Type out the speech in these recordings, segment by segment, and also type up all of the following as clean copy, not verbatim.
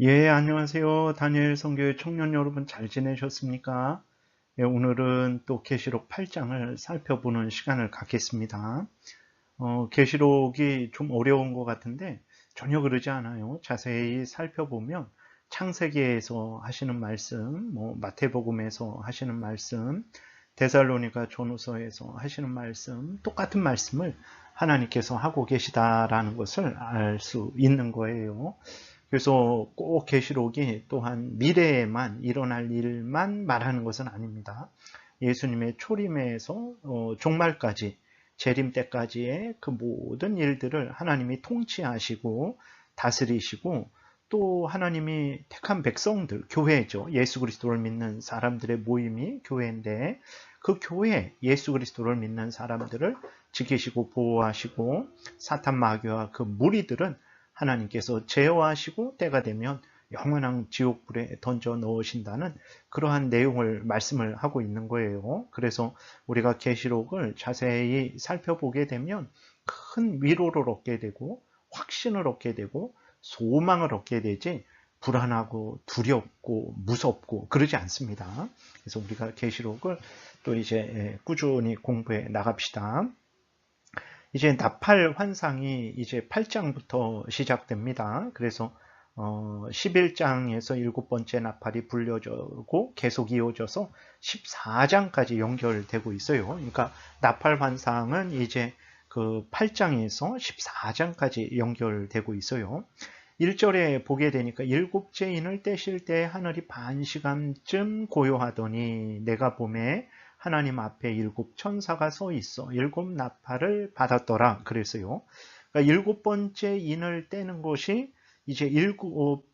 예, 안녕하세요. 다니엘 선교회 청년 여러분 잘 지내셨습니까? 예, 오늘은 또 계시록 8장을 살펴보는 시간을 갖겠습니다. 계시록이 좀 어려운 것 같은데 전혀 그러지 않아요. 자세히 살펴보면 창세기에서 하시는 말씀, 마태복음에서 하시는 말씀, 데살로니가 전후서에서 하시는 말씀, 똑같은 말씀을 하나님께서 하고 계시다라는 것을 알 수 있는 거예요. 그래서 꼭 계시록이 또한 미래에만 일어날 일만 말하는 것은 아닙니다. 예수님의 초림에서 종말까지 재림 때까지의 그 모든 일들을 하나님이 통치하시고 다스리시고 또 하나님이 택한 백성들, 교회죠. 예수 그리스도를 믿는 사람들의 모임이 교회인데 그 교회, 예수 그리스도를 믿는 사람들을 지키시고 보호하시고 사탄 마귀와 그 무리들은 하나님께서 제어하시고 때가 되면 영원한 지옥불에 던져 넣으신다는 그러한 내용을 말씀을 하고 있는 거예요. 그래서 우리가 계시록을 자세히 살펴보게 되면 큰 위로를 얻게 되고 확신을 얻게 되고 소망을 얻게 되지 불안하고 두렵고 무섭고 그러지 않습니다. 그래서 우리가 계시록을 또 이제 꾸준히 공부해 나갑시다. 이제 나팔 환상이 이제 8장부터 시작됩니다. 그래서 11장에서 일곱 번째 나팔이 불려지고 계속 이어져서 14장까지 연결되고 있어요. 그러니까 나팔 환상은 이제 그 8장에서 14장까지 연결되고 있어요. 1절에 보게 되니까 일곱째 인을 떼실 때 하늘이 반 시간쯤 고요하더니 내가 봄에 하나님 앞에 일곱 천사가 서 있어 일곱 나팔을 받았더라 그랬어요. 그러니까 일곱 번째 인을 떼는 것이 이제 일곱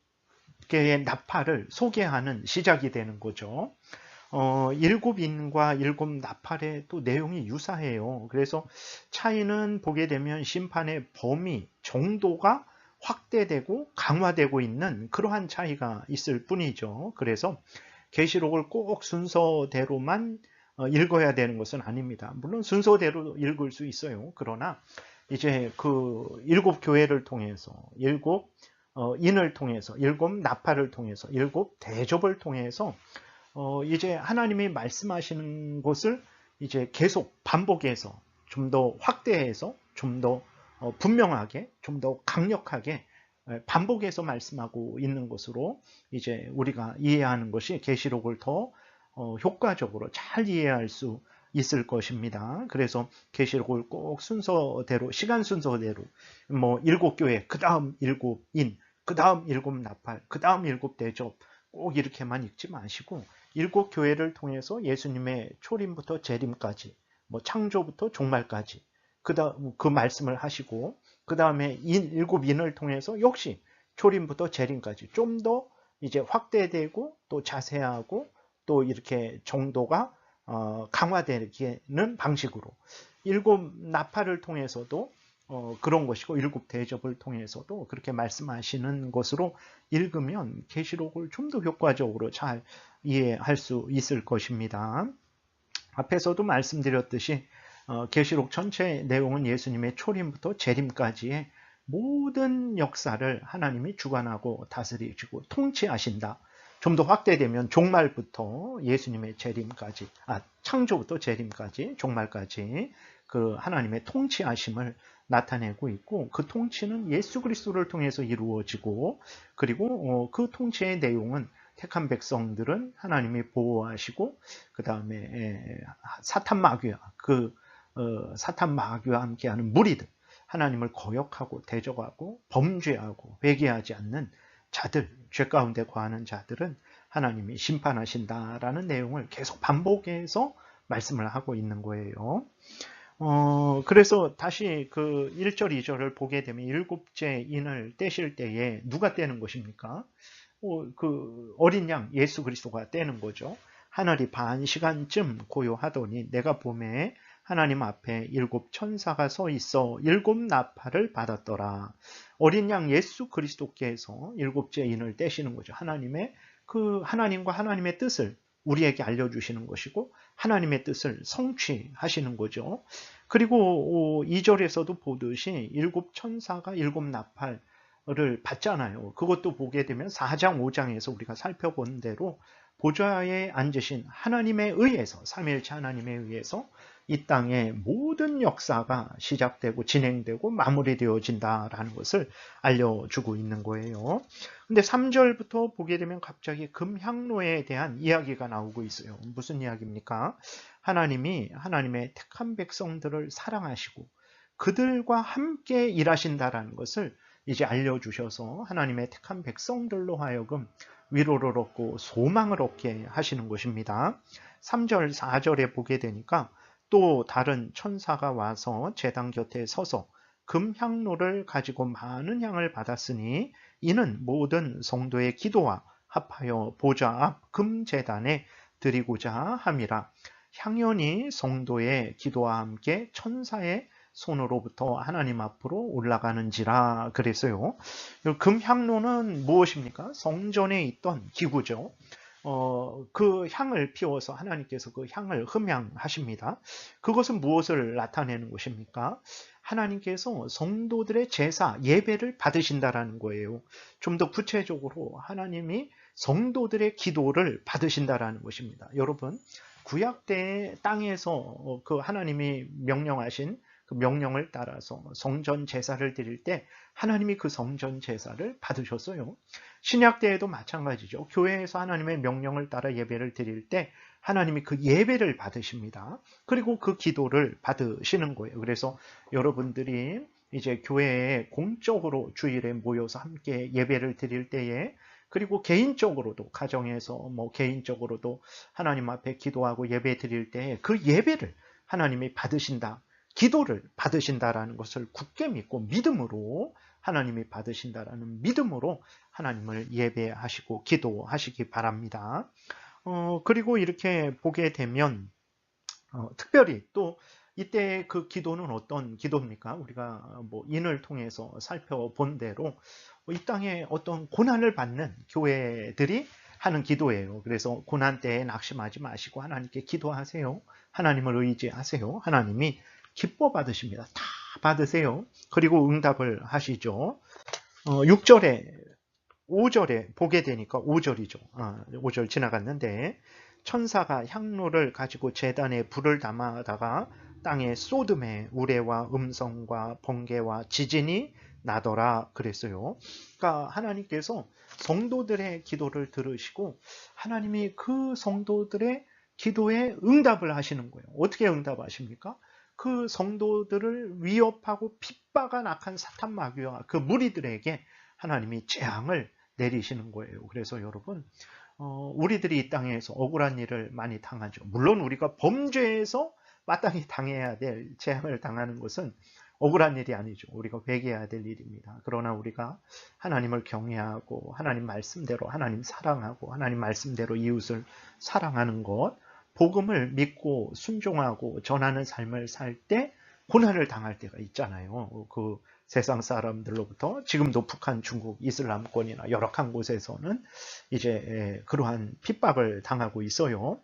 개의 나팔을 소개하는 시작이 되는 거죠. 일곱 인과 일곱 나팔의 또 내용이 유사해요. 그래서 차이는 보게 되면 심판의 범위, 정도가 확대되고 강화되고 있는 그러한 차이가 있을 뿐이죠. 그래서 계시록을 꼭 순서대로만 읽어야 되는 것은 아닙니다. 물론 순서대로 읽을 수 있어요. 그러나 이제 그 일곱 교회를 통해서 일곱 인을 통해서 일곱 나팔을 통해서 일곱 대접을 통해서 이제 하나님이 말씀하시는 것을 이제 계속 반복해서 좀 더 확대해서 좀 더 분명하게 좀 더 강력하게 반복해서 말씀하고 있는 것으로 이제 우리가 이해하는 것이 계시록을 더 효과적으로 잘 이해할 수 있을 것입니다. 그래서 계시록을 꼭 순서대로 시간 순서대로 뭐 일곱 교회 그 다음 일곱 인 그 다음 일곱 나팔 그 다음 일곱 대접 꼭 이렇게만 읽지 마시고 일곱 교회를 통해서 예수님의 초림부터 재림까지 뭐 창조부터 종말까지 그다음 그 말씀을 하시고 그 다음에 일곱 인을 통해서 역시 초림부터 재림까지 좀 더 이제 확대되고 또 자세하고 또 이렇게 정도가 강화되는 방식으로 일곱 나팔을 통해서도 그런 것이고 일곱 대접을 통해서도 그렇게 말씀하시는 것으로 읽으면 계시록을 좀 더 효과적으로 잘 이해할 수 있을 것입니다. 앞에서도 말씀드렸듯이 계시록 전체 내용은 예수님의 초림부터 재림까지의 모든 역사를 하나님이 주관하고 다스리시고 통치하신다. 좀 더 확대되면 종말부터 예수님의 재림까지, 창조부터 재림까지, 종말까지 그 하나님의 통치하심을 나타내고 있고 그 통치는 예수 그리스도를 통해서 이루어지고 그리고 그 통치의 내용은 택한 백성들은 하나님이 보호하시고 그 다음에 사탄 마귀와 사탄 마귀와 함께하는 무리들 하나님을 거역하고 대적하고 범죄하고 회개하지 않는 자들, 죄 가운데 거하는 자들은 하나님이 심판하신다라는 내용을 계속 반복해서 말씀을 하고 있는 거예요. 그래서 다시 그 1절, 2절을 보게 되면 일곱째 인을 떼실 때에 누가 떼는 것입니까? 그 어린 양 예수 그리스도가 떼는 거죠. 하늘이 반 시간쯤 고요하더니 내가 봄에 하나님 앞에 일곱 천사가 서 있어 일곱 나팔을 받았더라. 어린 양 예수 그리스도께서 일곱째 인을 떼시는 거죠. 하나님의 그 하나님과 하나님의 뜻을 우리에게 알려주시는 것이고 하나님의 뜻을 성취하시는 거죠. 그리고 2절에서도 보듯이 일곱 천사가 일곱 나팔 받잖아요. 그것도 보게 되면 4장, 5장에서 우리가 살펴본 대로 보좌에 앉으신 하나님에 의해서, 삼위일체 하나님에 의해서 이 땅의 모든 역사가 시작되고 진행되고 마무리되어진다라는 것을 알려주고 있는 거예요. 근데 3절부터 보게 되면 갑자기 금향로에 대한 이야기가 나오고 있어요. 무슨 이야기입니까? 하나님이 하나님의 택한 백성들을 사랑하시고 그들과 함께 일하신다라는 것을 이제 알려주셔서 하나님의 택한 백성들로 하여금 위로를 얻고 소망을 얻게 하시는 것입니다. 3절, 4절에 보게 되니까 또 다른 천사가 와서 제단 곁에 서서 금향로를 가지고 많은 향을 받았으니 이는 모든 성도의 기도와 합하여 보좌 앞 금제단에 드리고자 함이라. 향연이 성도의 기도와 함께 천사의 손으로부터 하나님 앞으로 올라가는지라 그랬어요. 금향로는 무엇입니까? 성전에 있던 기구죠. 그 향을 피워서 하나님께서 그 향을 흠향하십니다. 그것은 무엇을 나타내는 것입니까? 하나님께서 성도들의 제사, 예배를 받으신다라는 거예요. 좀 더 구체적으로 하나님이 성도들의 기도를 받으신다라는 것입니다. 여러분, 구약 때 땅에서 그 하나님이 명령하신 그 명령을 따라서 성전 제사를 드릴 때 하나님이 그 성전 제사를 받으셨어요. 신약 때에도 마찬가지죠. 교회에서 하나님의 명령을 따라 예배를 드릴 때 하나님이 그 예배를 받으십니다. 그리고 그 기도를 받으시는 거예요. 그래서 여러분들이 이제 교회에 공적으로 주일에 모여서 함께 예배를 드릴 때에 그리고 개인적으로도 가정에서 뭐 개인적으로도 하나님 앞에 기도하고 예배 드릴 때 그 예배를 하나님이 받으신다. 기도를 받으신다라는 것을 굳게 믿고 믿음으로 하나님이 받으신다라는 믿음으로 하나님을 예배하시고 기도하시기 바랍니다. 그리고 이렇게 보게 되면 특별히 또 이때 그 기도는 어떤 기도입니까? 우리가 뭐 인을 통해서 살펴본 대로 이 땅에 어떤 고난을 받는 교회들이 하는 기도예요. 그래서 고난 때에 낙심하지 마시고 하나님께 기도하세요. 하나님을 의지하세요. 하나님이 기뻐 받으십니다. 다 받으세요. 그리고 응답을 하시죠. 6절에 5절에 보게 되니까 5절이죠. 5절 지나갔는데 천사가 향로를 가지고 제단에 불을 담아다가 땅에 쏟음에 우레와 음성과 번개와 지진이 나더라 그랬어요. 그러니까 하나님께서 성도들의 기도를 들으시고 하나님이 그 성도들의 기도에 응답을 하시는 거예요. 어떻게 응답하십니까? 그 성도들을 위협하고 핍박한 악한 사탄 마귀와 그 무리들에게 하나님이 재앙을 내리시는 거예요. 그래서 여러분, 우리들이 이 땅에서 억울한 일을 많이 당하죠. 물론 우리가 범죄에서 마땅히 당해야 될 재앙을 당하는 것은 억울한 일이 아니죠. 우리가 회개해야 될 일입니다. 그러나 우리가 하나님을 경외하고 하나님 말씀대로 하나님 사랑하고 하나님 말씀대로 이웃을 사랑하는 것, 복음을 믿고 순종하고 전하는 삶을 살 때 고난을 당할 때가 있잖아요. 그 세상 사람들로부터 지금도 북한, 중국, 이슬람권이나 열악한 곳에서는 이제 그러한 핍박을 당하고 있어요.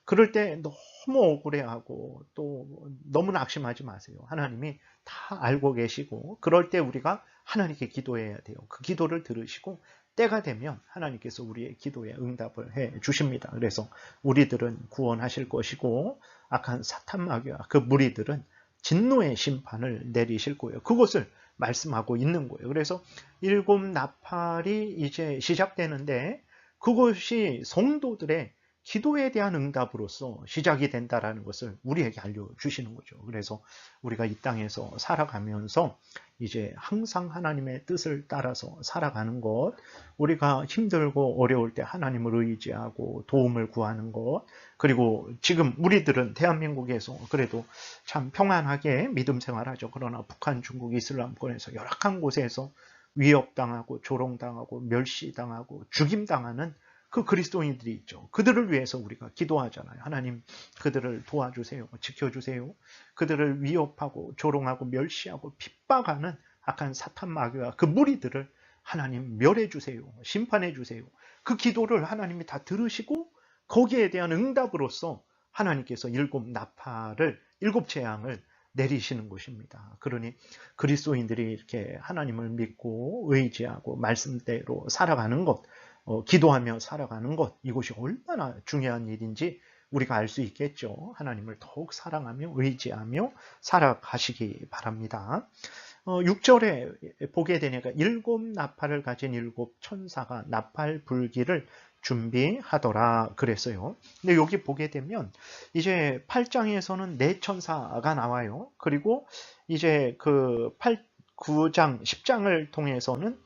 그럴 때 너무 억울해하고 또 너무 낙심하지 마세요. 하나님이 다 알고 계시고 그럴 때 우리가 하나님께 기도해야 돼요. 그 기도를 들으시고 때가 되면 하나님께서 우리의 기도에 응답을 해 주십니다. 그래서 우리들은 구원하실 것이고 악한 사탄 마귀와 그 무리들은 진노의 심판을 내리실 거예요. 그것을 말씀하고 있는 거예요. 그래서 일곱 나팔이 이제 시작되는데 그것이 성도들의 기도에 대한 응답으로서 시작이 된다라는 것을 우리에게 알려주시는 거죠. 그래서 우리가 이 땅에서 살아가면서 이제 항상 하나님의 뜻을 따라서 살아가는 것, 우리가 힘들고 어려울 때 하나님을 의지하고 도움을 구하는 것, 그리고 지금 우리들은 대한민국에서 그래도 참 평안하게 믿음 생활하죠. 그러나 북한, 중국, 이슬람권에서 열악한 곳에서 위협당하고 조롱당하고 멸시당하고 죽임당하는 그 그리스도인들이 있죠. 그들을 위해서 우리가 기도하잖아요. 하나님 그들을 도와주세요. 지켜주세요. 그들을 위협하고 조롱하고 멸시하고 핍박하는 악한 사탄 마귀와 그 무리들을 하나님 멸해 주세요. 심판해 주세요. 그 기도를 하나님이 다 들으시고 거기에 대한 응답으로서 하나님께서 일곱 나팔을 일곱 재앙을 내리시는 것입니다. 그러니 그리스도인들이 이렇게 하나님을 믿고 의지하고 말씀대로 살아가는 것, 기도하며 살아가는 것, 이것이 얼마나 중요한 일인지 우리가 알 수 있겠죠. 하나님을 더욱 사랑하며 의지하며 살아가시기 바랍니다. 6절에 보게 되니까 일곱 나팔을 가진 일곱 천사가 나팔 불기를 준비하더라 그랬어요. 근데 여기 보게 되면 이제 8장에서는 네 천사가 나와요. 그리고 이제 그 9장, 10장을 통해서는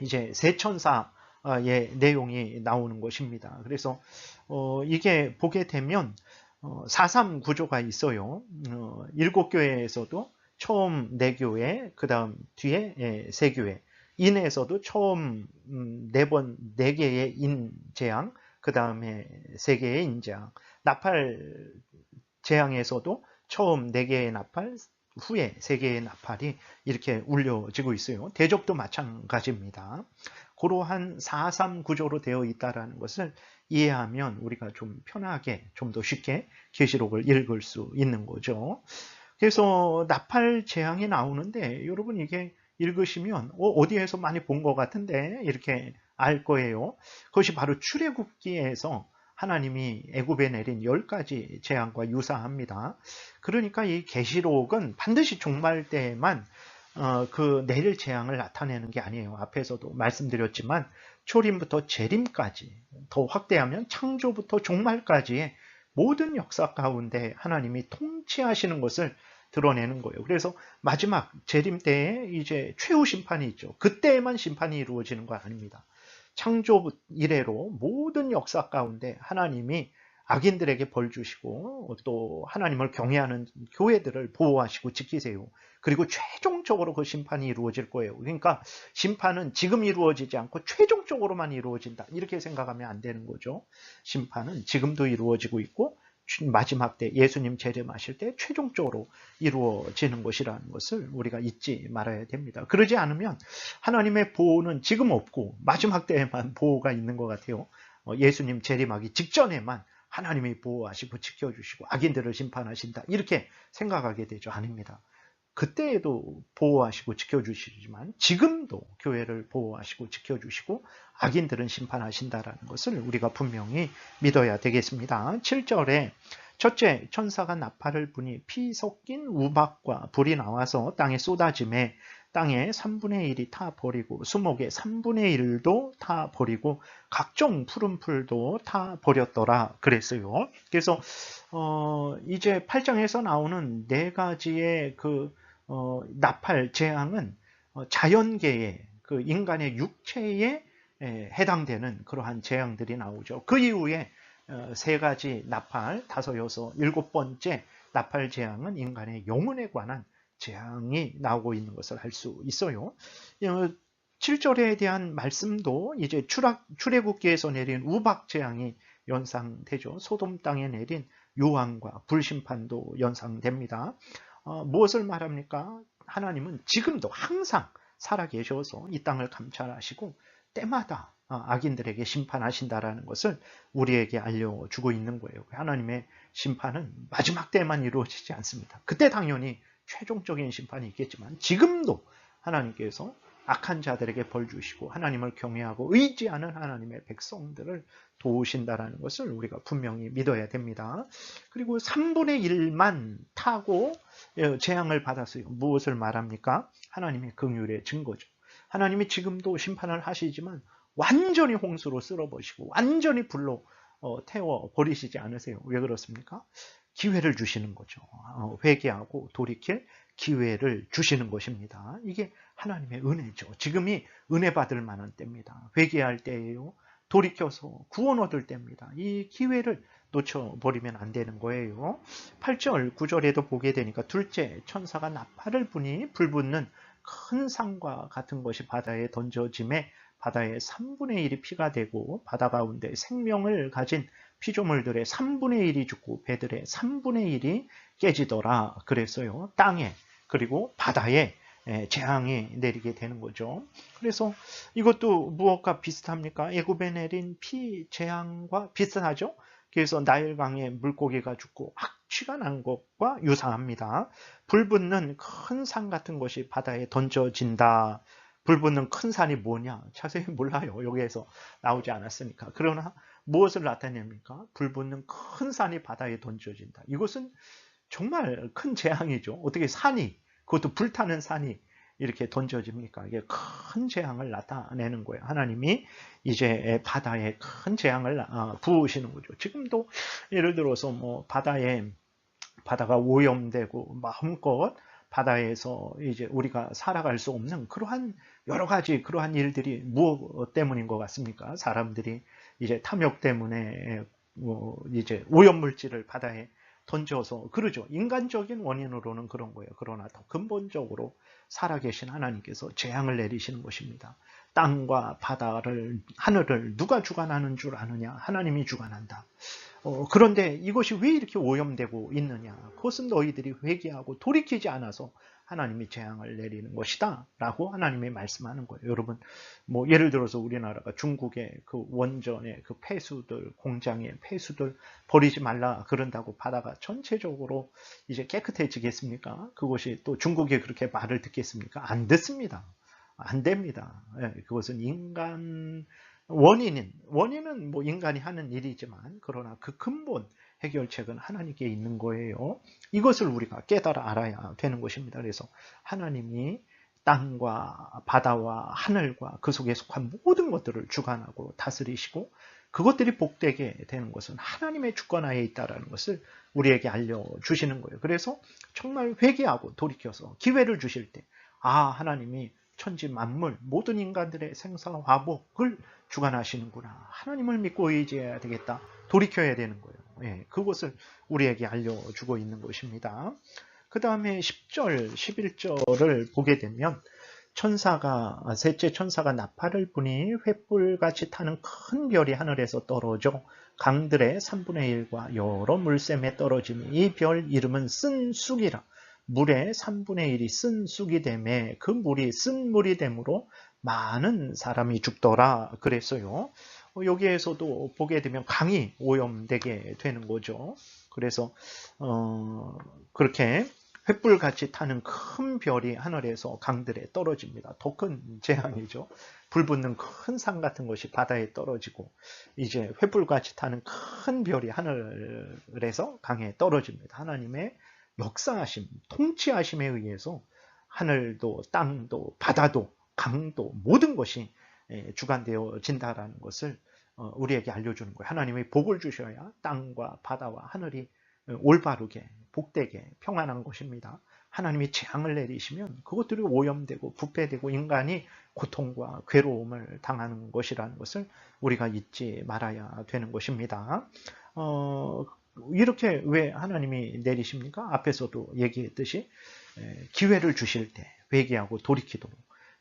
이제 세 천사의 내용이 나오는 것입니다. 그래서 이게 보게 되면 4.3 구조가 있어요. 7교회에서도 처음 4교회, 그 다음 뒤에 3교회. 인에서도 처음 4개의 인재앙, 그 다음에 3개의 인재앙. 나팔 재앙에서도 처음 4개의 나팔, 후에 3개의 나팔이 이렇게 울려지고 있어요. 대접도 마찬가지입니다. 그러한 4.3 구조로 되어 있다는 것을 이해하면 우리가 좀 편하게, 좀 더 쉽게 계시록을 읽을 수 있는 거죠. 그래서 나팔 재앙이 나오는데 여러분 이게 읽으시면 어디에서 많이 본 것 같은데 이렇게 알 거예요. 그것이 바로 출애굽기에서 하나님이 애굽에 내린 10가지 재앙과 유사합니다. 그러니까 이 계시록은 반드시 종말 때에만 그 내릴 재앙을 나타내는 게 아니에요. 앞에서도 말씀드렸지만 초림부터 재림까지, 더 확대하면 창조부터 종말까지의 모든 역사 가운데 하나님이 통치하시는 것을 드러내는 거예요. 그래서 마지막 재림 때에 이제 최후 심판이 있죠. 그때에만 심판이 이루어지는 거 아닙니다. 창조 이래로 모든 역사 가운데 하나님이 악인들에게 벌 주시고 또 하나님을 경외하는 교회들을 보호하시고 지키세요. 그리고 최종적으로 그 심판이 이루어질 거예요. 그러니까 심판은 지금 이루어지지 않고 최종적으로만 이루어진다. 이렇게 생각하면 안 되는 거죠. 심판은 지금도 이루어지고 있고 마지막 때 예수님 재림하실 때 최종적으로 이루어지는 것이라는 것을 우리가 잊지 말아야 됩니다. 그러지 않으면 하나님의 보호는 지금 없고 마지막 때에만 보호가 있는 것 같아요. 예수님 재림하기 직전에만 하나님이 보호하시고 지켜주시고 악인들을 심판하신다 이렇게 생각하게 되죠. 아닙니다. 그때에도 보호하시고 지켜주시지만 지금도 교회를 보호하시고 지켜주시고 악인들은 심판하신다라는 것을 우리가 분명히 믿어야 되겠습니다. 7절에 첫째 천사가 나팔을 부니 피 섞인 우박과 불이 나와서 땅에 쏟아짐에 땅의 3분의 1이 타 버리고 수목의 3분의 1도 타 버리고 각종 푸른 풀도 타 버렸더라 그랬어요. 그래서 이제 8장에서 나오는 4가지의 그 나팔 재앙은 자연계의 그 인간의 육체에 해당되는 그러한 재앙들이 나오죠. 그 이후에 3가지 나팔, 5, 6, 7번째 나팔 재앙은 인간의 영혼에 관한 재앙이 나오고 있는 것을 알 수 있어요. 7절에 대한 말씀도 이제 출애굽기에서 내린 우박 재앙이 연상되죠. 소돔 땅에 내린 요한과 불심판도 연상됩니다. 무엇을 말합니까? 하나님은 지금도 항상 살아계셔서 이 땅을 감찰하시고 때마다 악인들에게 심판하신다라는 것을 우리에게 알려주고 있는 거예요. 하나님의 심판은 마지막 때만 이루어지지 않습니다. 그때 당연히 최종적인 심판이 있겠지만 지금도 하나님께서 악한 자들에게 벌 주시고 하나님을 경외하고 의지하는 하나님의 백성들을 도우신다라는 것을 우리가 분명히 믿어야 됩니다. 그리고 3분의 1만 타고 재앙을 받았어요. 무엇을 말합니까? 하나님의 긍휼의 증거죠. 하나님이 지금도 심판을 하시지만 완전히 홍수로 쓸어버리시고 완전히 불로 태워 버리시지 않으세요. 왜 그렇습니까? 기회를 주시는 거죠. 회개하고 돌이킬 기회를 주시는 것입니다. 이게 하나님의 은혜죠. 지금이 은혜 받을 만한 때입니다. 회개할 때예요. 돌이켜서 구원 얻을 때입니다. 이 기회를 놓쳐버리면 안 되는 거예요. 8절, 9절에도 보게 되니까 둘째 천사가 나팔을 부니 불붙는 큰 상과 같은 것이 바다에 던져짐에 바다의 3분의 1이 피가 되고 바다 가운데 생명을 가진 피조물들의 3분의 1이 죽고 배들의 3분의 1이 깨지더라 그랬어요. 땅에 그리고 바다에 재앙이 내리게 되는 거죠. 그래서 이것도 무엇과 비슷합니까? 애굽에 내린 피 재앙과 비슷하죠. 그래서 나일강에 물고기가 죽고 악취가 난 것과 유사합니다. 불붙는 큰 산 같은 것이 바다에 던져진다. 불붙는 큰 산이 뭐냐? 자세히 몰라요. 여기에서 나오지 않았으니까. 그러나 무엇을 나타냅니까? 불붙는 큰 산이 바다에 던져진다. 이것은 정말 큰 재앙이죠. 어떻게 산이, 그것도 불타는 산이 이렇게 던져집니까? 이게 큰 재앙을 나타내는 거예요. 하나님이 이제 바다에 큰 재앙을 부으시는 거죠. 지금도 예를 들어서 뭐 바다가 오염되고 마음껏 바다에서 이제 우리가 살아갈 수 없는 그러한 여러 가지 그러한 일들이 무엇 때문인 것 같습니까? 사람들이 이제 탐욕 때문에 이제 오염물질을 바다에 던져서 그러죠. 인간적인 원인으로는 그런 거예요. 그러나 더 근본적으로 살아계신 하나님께서 재앙을 내리시는 것입니다. 땅과 바다를, 하늘을 누가 주관하는 줄 아느냐? 하나님이 주관한다. 그런데 이것이 왜 이렇게 오염되고 있느냐? 그것은 너희들이 회개하고 돌이키지 않아서 하나님이 재앙을 내리는 것이다 라고 하나님이 말씀하는 거예요. 여러분, 뭐 예를 들어서 우리나라가 중국의 그 원전의 그 폐수들, 공장의 폐수들 버리지 말라 그런다고 바다가 전체적으로 이제 깨끗해지겠습니까? 그것이 또 중국이 그렇게 말을 듣겠습니까? 안 듣습니다. 안 됩니다. 그것은 원인은 뭐 인간이 하는 일이지만 그러나 그 근본 해결책은 하나님께 있는 거예요. 이것을 우리가 깨달아 알아야 되는 것입니다. 그래서 하나님이 땅과 바다와 하늘과 그 속에 속한 모든 것들을 주관하고 다스리시고 그것들이 복되게 되는 것은 하나님의 주권하에 있다는 것을 우리에게 알려주시는 거예요. 그래서 정말 회개하고 돌이켜서 기회를 주실 때 하나님이 천지 만물 모든 인간들의 생사화복을 주관하시는구나. 하나님을 믿고 의지해야 되겠다. 돌이켜야 되는 거예요. 그것을 우리에게 알려주고 있는 것입니다. 그 다음에 10절, 11절을 보게 되면 셋째 천사가 나팔을 부니 횃불같이 타는 큰 별이 하늘에서 떨어져 강들의 3분의 1과 여러 물샘에 떨어지니 이 별 이름은 쓴 쑥이라. 물의 3분의 1이 쓴 쑥이 되매 그 물이 쓴 물이 되므로 많은 사람이 죽더라 그랬어요. 여기에서도 보게 되면 강이 오염되게 되는 거죠. 그래서 그렇게 횃불같이 타는 큰 별이 하늘에서 강들에 떨어집니다. 더 큰 재앙이죠. 불붙는 큰 산 같은 것이 바다에 떨어지고 이제 횃불같이 타는 큰 별이 하늘에서 강에 떨어집니다. 하나님의 역사하심, 통치하심에 의해서 하늘도 땅도 바다도 강도 모든 것이 주관되어진다라는 것을 우리에게 알려주는 거예요. 하나님이 복을 주셔야 땅과 바다와 하늘이 올바르게 복되게 평안한 것입니다. 하나님이 재앙을 내리시면 그것들이 오염되고 부패되고 인간이 고통과 괴로움을 당하는 것이라는 것을 우리가 잊지 말아야 되는 것입니다. 이렇게 왜 하나님이 내리십니까? 앞에서도 얘기했듯이 기회를 주실 때 회개하고 돌이키도록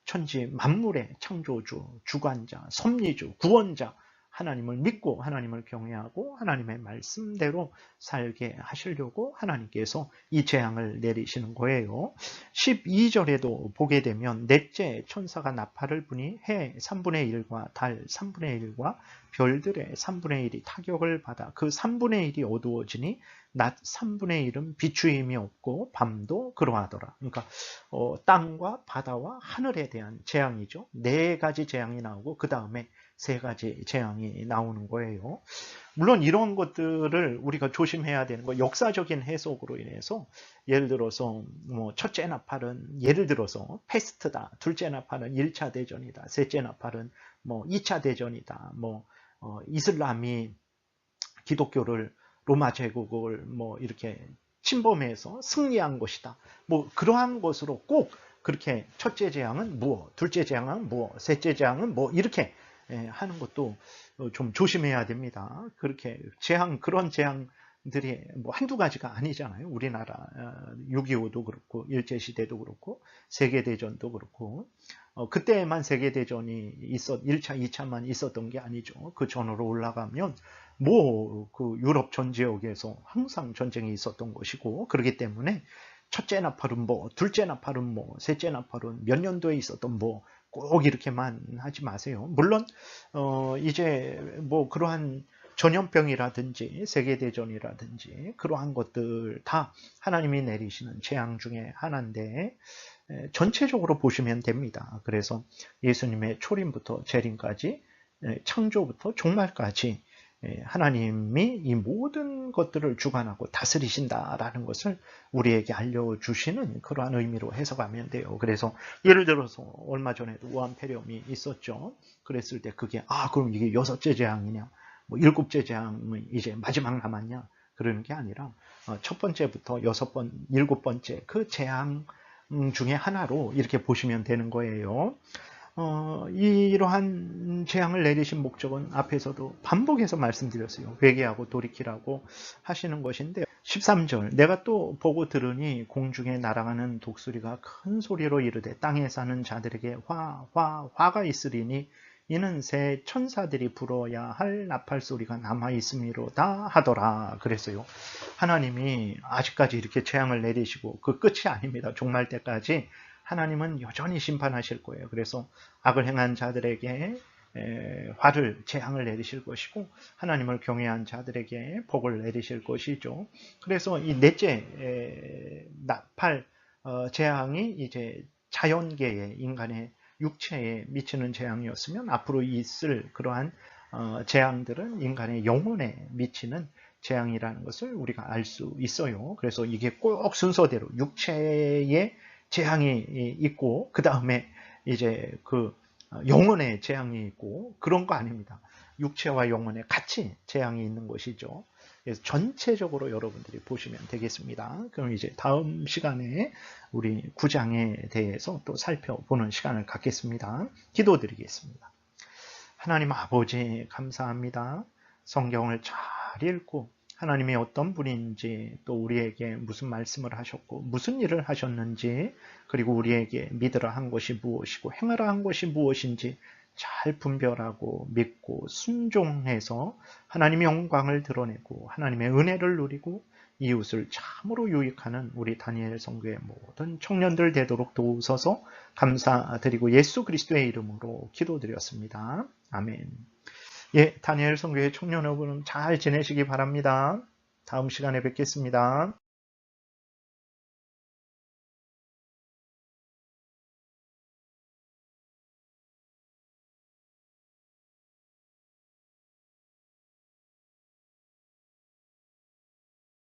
천지 만물의 창조주, 주관자, 섭리주, 구원자 하나님을 믿고 하나님을 경외하고 하나님의 말씀대로 살게 하시려고 하나님께서 이 재앙을 내리시는 거예요. 12절에도 보게 되면 넷째 천사가 나팔을 부니 해 3분의 1과 달 3분의 1과 별들의 3분의 1이 타격을 받아 그 3분의 1이 어두워지니 낮 3분의 1은 비추임이 없고 밤도 그러하더라. 그러니까 땅과 바다와 하늘에 대한 재앙이죠. 네 가지 재앙이 나오고 그 다음에 세 가지 재앙이 나오는 거예요. 물론 이런 것들을 우리가 조심해야 되는 거 역사적인 해석으로 인해서 예를 들어서 뭐 첫째 나팔은 예를 들어서 패스트다. 둘째 나팔은 1차 대전이다. 셋째 나팔은 뭐 2차 대전이다. 뭐 이슬람이 기독교를 로마 제국을 뭐 이렇게 침범해서 승리한 것이다. 뭐 그러한 것으로 꼭 그렇게 첫째 재앙은 무엇, 둘째 재앙은 무엇, 셋째 재앙은 뭐 이렇게 하는 것도 좀 조심해야 됩니다. 그렇게 그런 재앙들이 뭐 한두 가지가 아니잖아요. 우리나라 6.25도 그렇고 일제시대도 그렇고 세계대전도 그렇고 그때만 세계대전이 1차, 2차만 있었던 게 아니죠. 그 전으로 올라가면 뭐 그 유럽 전 지역에서 항상 전쟁이 있었던 것이고 그렇기 때문에 첫째 나팔은 뭐, 둘째 나팔은 뭐, 셋째 나팔은 몇 년도에 있었던 뭐, 꼭 이렇게만 하지 마세요. 물론 이제 뭐 그러한 전염병이라든지 세계대전이라든지 그러한 것들 다 하나님이 내리시는 재앙 중에 하나인데 전체적으로 보시면 됩니다. 그래서 예수님의 초림부터 재림까지 창조부터 종말까지 하나님이 이 모든 것들을 주관하고 다스리신다라는 것을 우리에게 알려주시는 그러한 의미로 해석하면 돼요. 그래서 예를 들어서 얼마 전에도 우한폐렴이 있었죠. 그랬을 때 그게 그럼 이게 6째 재앙이냐, 뭐 7째 재앙은 이제 마지막 남았냐, 그러는 게 아니라 첫 번째부터 6번, 7번째 그 재앙 중에 하나로 이렇게 보시면 되는 거예요. 이러한 재앙을 내리신 목적은 앞에서도 반복해서 말씀드렸어요. 회개하고 돌이키라고 하시는 것인데 13절 내가 또 보고 들으니 공중에 날아가는 독수리가 큰 소리로 이르되 땅에 사는 자들에게 화가 있으리니 이는 새 천사들이 불어야 할 나팔 소리가 남아 있음이로다 하더라. 그랬어요. 하나님이 아직까지 이렇게 재앙을 내리시고 그 끝이 아닙니다. 종말 때까지 하나님은 여전히 심판하실 거예요. 그래서 악을 행한 자들에게 재앙을 내리실 것이고 하나님을 경외한 자들에게 복을 내리실 것이죠. 그래서 이 넷째 나팔 재앙이 이제 자연계의 인간의 육체에 미치는 재앙이었으면 앞으로 있을 그러한 재앙들은 인간의 영혼에 미치는 재앙이라는 것을 우리가 알 수 있어요. 그래서 이게 꼭 순서대로 육체의 재앙이 있고 그 다음에 이제 그 영혼의 재앙이 있고 그런 거 아닙니다. 육체와 영혼에 같이 재앙이 있는 것이죠. 그래서 전체적으로 여러분들이 보시면 되겠습니다. 그럼 이제 다음 시간에 우리 9장에 대해서 또 살펴보는 시간을 갖겠습니다. 기도드리겠습니다. 하나님 아버지 감사합니다. 성경을 잘 읽고 하나님이 어떤 분인지 또 우리에게 무슨 말씀을 하셨고 무슨 일을 하셨는지 그리고 우리에게 믿으라 한 것이 무엇이고 행하라 한 것이 무엇인지 잘 분별하고 믿고 순종해서 하나님의 영광을 드러내고 하나님의 은혜를 누리고 이웃을 참으로 유익하는 우리 다니엘 성교의 모든 청년들 되도록 도우소서. 감사드리고 예수 그리스도의 이름으로 기도드렸습니다. 아멘. 다니엘 성교의 청년 여러분 잘 지내시기 바랍니다. 다음 시간에 뵙겠습니다.